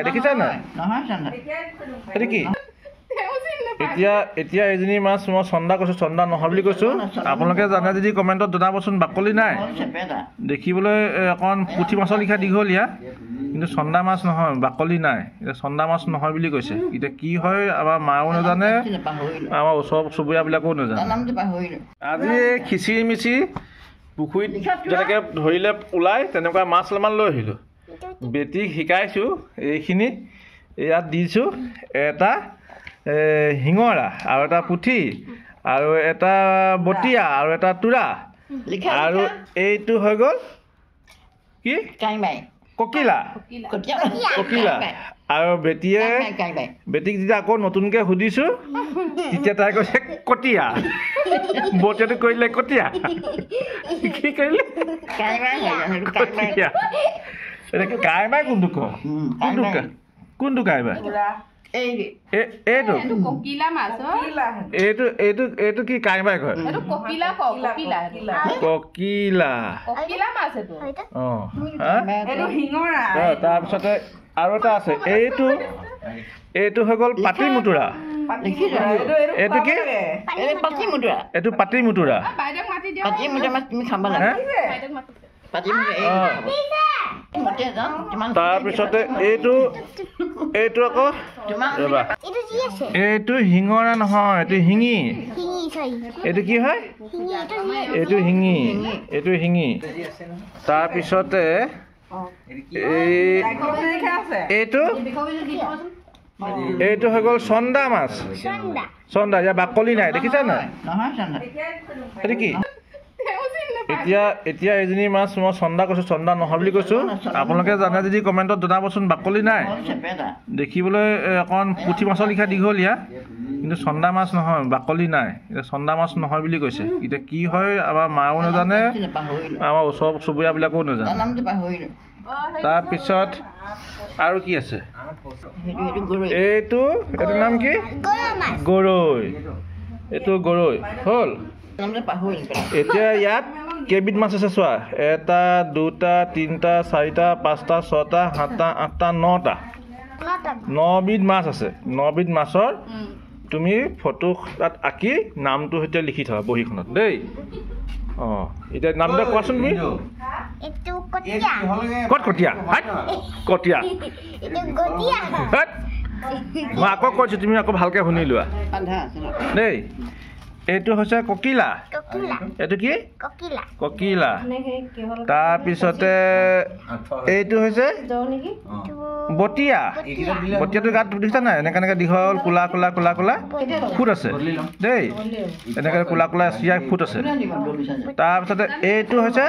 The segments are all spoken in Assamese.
দেখিছা নাই এইটো কি এতিয়া এজনী মাছ মই চন্দা কৈছোঁ চন্দা নহয় বুলি কৈছোঁ আপোনালোকে জানে যদি কমেণ্টত জনাবচোন বাকলি নাই দেখিবলৈ অকণ পুঠি মাছৰ লিখা দীঘলীয়া কিন্তু চন্দা মাছ নহয় বাকলি নাই এতিয়া চন্দা মাছ নহয় বুলি কৈছে এতিয়া কি হয় আমাৰ মাও নাজানে আমাৰ ওচৰ চুবুৰীয়াবিলাকেও নাজানে আজি খিচিৰি মিচিৰি পুখুৰীত যেনেকৈ ধৰিলে ওলাই তেনেকুৱা মাছ অলপমান লৈ আহিলোঁ বেটিক শিকাইছোঁ এইখিনি ইয়াত দিছোঁ এটা শিঙৰা আৰু এটা পুঠি আৰু এটা বটিয়া আৰু এটা তোৰা আৰু এইটো হৈ গ'ল কি ককিলা ককিলা আৰু বেটিক যেতিয়া আকৌ নতুনকৈ সুধিছোঁ তেতিয়া তাই কৈছে কটীয়া বটিয়াটো কৰিলে কটীয়া কি কৰিলে কটীয়া এতিয়া কাইমাই কোনটো ক কোনটো কাইমাই এইটো কি কাইমাই কয় ককিলা তাৰপিছতে আৰু এটা আছে এইটো হৈ গ'ল পাতি মুতুৰা এইটো কি এইটো পাতি মুতুৰা তাৰপিছতে এইটো আকৌ এইটো শিঙৰা নহয় এইটো শিঙি এইটো কি হয় এইটো শিঙি তাৰপিছতে এইটো হৈ গ'ল চন্দা মাছ চন্দা ইয়াৰ বাকলি নাই দেখিছা নাই এইটো কি এতিয়া এজনী মাছ মই চন্দা কৈছোঁ চন্দা নহয় বুলি কৈছোঁ আপোনালোকে জানে যদি কমেণ্টত জনাবচোন বাকলি নাই দেখিবলৈ অকণ পুঠি মাছৰ লিখা দীঘলীয়া কিন্তু চন্দা মাছ নহয় বাকলি নাই এতিয়া চন্দা মাছ নহয় বুলি কৈছে এতিয়া কি হয় আমাৰ মাও নাজানে আমাৰ ওচৰ চুবুৰীয়াবিলাকেও নাজানে তাৰপিছত আৰু কি আছে এইটো নাম কি গৰৈ এইটো গৰৈ হ'ল এতিয়া ইয়াত কেইবিধ মাছ আছে চোৱা 1 2 3 4 5 6 7 8 9টা 9 বিধ মাছ আছে 9 বিধ মাছৰ তুমি ফটো তাত আঁকি নামটো সৈতে লিখি থোৱা বহীখনত দেই এতিয়া নামটো কোৱাচোন তুমি ক'ত কটীয়া কটীয়া মই আকৌ কৈছোঁ তুমি আকৌ ভালকৈ শুনি লোৱা দেই এইটো হৈছে ককিলা এইটো কি ককিলা তাৰপিছতে এইটো হৈছে বটিয়াটো গাত দেখিছা নাই এনেকৈ দীঘল কোলা ফুট আছে দেই এনেকৈ কোলা চিয়াই ফুট আছে তাৰপিছতে এইটো হৈছে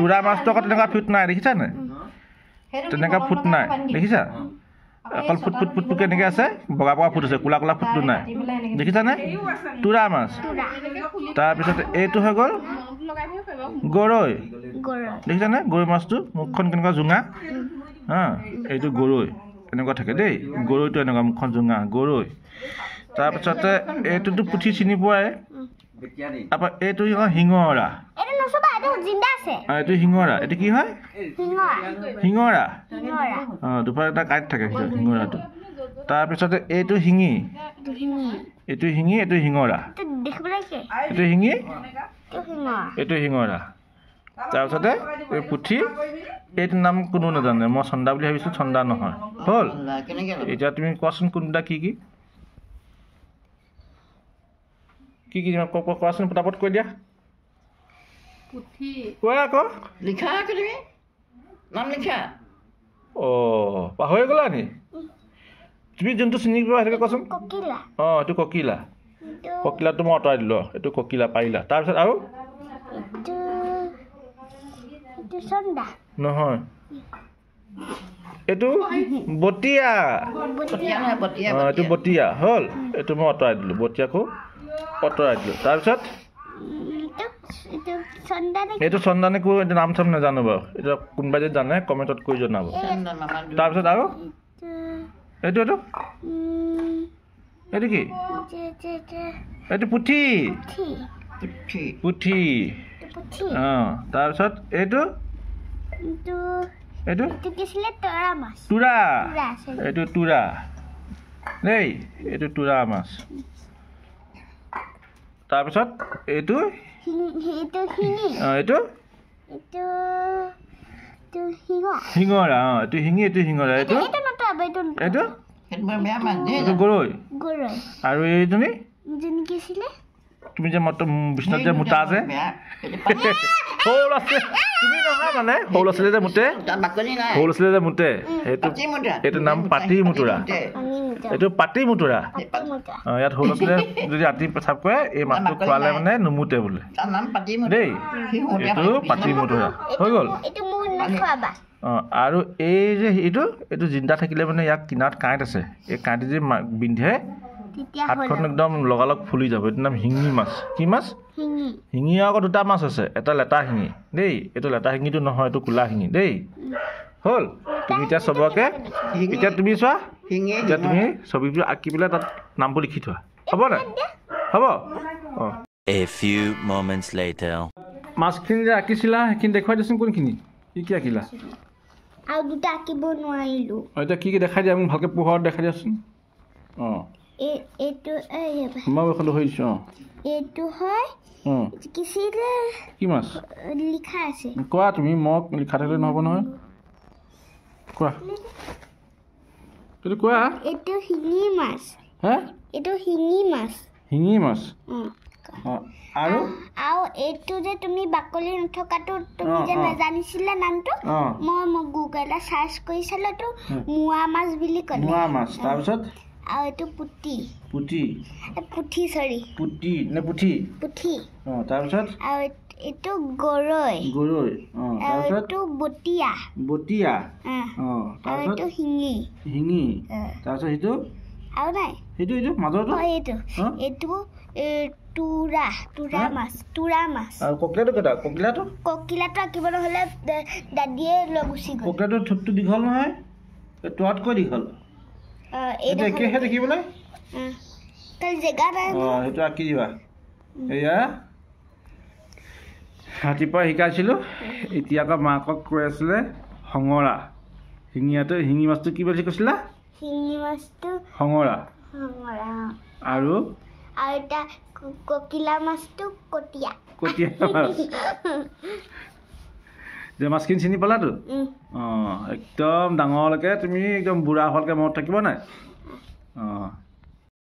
তোৰা মাছটো আকৌ তেনেকুৱা ফুট নাই দেখিছা নাই তেনেকুৱা ফুট নাই দেখিছা অকল ফুটকে এনেকৈ আছে বগা ফুট আছে কোলা ফুটটো নাই দেখিছানে তোৰা মাছ তাৰপিছতে এইটো হৈ গ'ল গৰৈ দেখিছানে গৰৈ মাছটো মুখখন কেনেকুৱা জোঙা এইটো গৰৈ এনেকুৱা থাকে দেই গৰৈটো এনেকুৱা মুখখন জোঙা গৰৈ তাৰপিছতে এইটোতো পুঠি চিনি পোৱাই তাৰপৰা এইটো শিঙৰা এইটো শিঙৰা এইটো কি হয় শিঙৰা দুফালে এটা কাঁইট থাকে শিঙৰাটো তাৰপিছতে এইটো শিঙি এইটো শিঙৰা এইটো শিঙৰা তাৰপিছতে এই পুঠি এইটো নাম কোনো নাজানে মই চন্দা বুলি ভাবিছোঁ চন্দা নহয় হ'ল এতিয়া তুমি কোৱাচোন কোনটা কি কোৱাচোন পটাপট কৈ দিয়া কোৱা আকৌ লিখা তুমি নাম লিখা পাহৰি গ'লা নি তুমি যোনটো চিনি পোৱা সেইটোকে কোৱাচোন এইটো ককিলাটো মই আঁতৰাই দিলোঁ এইটো ককিলা পাৰিলা তাৰপিছত আৰু নহয় এইটো বটিয়া এইটো বটিয়া হ'ল এইটো মই আঁতৰাই দিলোঁ বটিয়াকো আঁতৰাই দিলোঁ তাৰপিছত এইটো চন্দানে কো এইটো নাম চাম নাজানো বাৰু এইটো কোনোবাই যদি জানে কমেণ্টত কৈ জনাব তাৰপিছত আৰু এইটো কি এইটো পুঠি তাৰপিছত এইটো এইটো এইটো কি আছিলে তৰা মাছ তুৰা তুৰা আছে এইটো তুৰা দেই এইটো তুৰা মাছ তাৰপিছত এইটো এইটো শিঙি এইটো এইটো শিঙা শিঙৰা এইটো শিঙি এইটো শিঙৰা এইটো এইটো নতৰাব এইটো এইটো গৰৈ গৰৈ আৰু এইজনী যোন কি আছিলে তুমি যে বিষ্ণুত যে মোটা যে সৰু আছে তুমি নহয় মানে সৰু ল'ৰা ছোৱালী যে মোটে সৰু ল'ৰা ছোৱালী যে মোটে এইটো নাম পাতি মুতুৰা এইটো পাতি মুতুৰা ইয়াত সৰু ল'ৰা ছোৱালীয়ে যদি ৰাতি পেচাব কৰে এই মাছটো খোৱালে মানে নুমুতে বোলে দেই এইটো পাতি মুতুৰা হৈ গ'ল আৰু এই যে এইটো জিন্দা থাকিলে মানে ইয়াক কিনাৰত কাঁইট আছে এই কাঁইট যে বিন্ধে হাতখন একদম লগালগ ফুলি যাব এইটো নাম শিঙি মাছ কি মাছ শিঙি আকৌ দুটা মাছ আছে এটা লেটা শিঙি দেই এইটো লেটা শিঙিটো নহয় এইটো কোলা শিঙি দেই হ'ল তুমি এতিয়া চবকে এতিয়া তুমি চোৱা এতিয়া তুমি ছবিটো আঁকি পেলাই তাত নামবোৰ লিখি থোৱা হ'ব নাই হ'ব A few moments later. মাছখিনি যে আঁকিছিলা সেইখিনি দেখুৱাই দিয়াচোন কোনখিনি কি আঁকিলা আৰু দুটা আঁকিব নোৱাৰিলোঁ এতিয়া কি দেখাই দিয়া মোক ভালকৈ পোহৰত দেখাই দিয়াচোন এইটো মই এইখন হৈ দিছোঁ এইটো হয় কি মাছ লিখা আছে কোৱা তুমি মোক লিখা থাকিলে নহ'ব নহয় কোৱা তুমি কোৱা এইটো শিঙি মাছ হে এইটো শিঙি মাছ শিঙি মাছ আৰু এইটো যে তুমি বাকলি নথকাটো তুমি যে নাজানিছিলা নামটো মই গুগলত চাৰ্চ কৰি চালো এইটো মোৱা মাছ বুলি ক'লে মোৱা মাছ তাৰপিছত আৰু এইটো পুঠি তাৰপিছত আৰু এইটো গৰৈ আৰু এইটো বটিয়া আৰু এইটো শিঙি তাৰপিছত সেইটো আৰু নাই সেইটো মাজৰটো এইটো তুৰা মাছ আৰু ককিলাটো আঁকিব নহ'লে দাদীয়ে লৈ গুচি গ'ল ককিলাটো ঠোঁটটো দীঘল নহয় তোৱাতকৈ দীঘল একেহে দেখিবলৈ জেগা নাই সেইটো আঁকি দিবা এয়া ৰাতিপুৱা শিকাইছিলোঁ এতিয়া আকৌ মাকক কৈ আছিলে সংগৰা শিঙি মাছটো কি বুলি কৈছিলা শিঙি মাছটো সংগৰা আৰু এটা ককিলা মাছটো কটীয়া মাছ যে মাছখিনি চিনি পালাতো একদম ডাঙৰলৈকে তুমি একদম বুঢ়া হোৱালৈকে মনত থাকিব নাই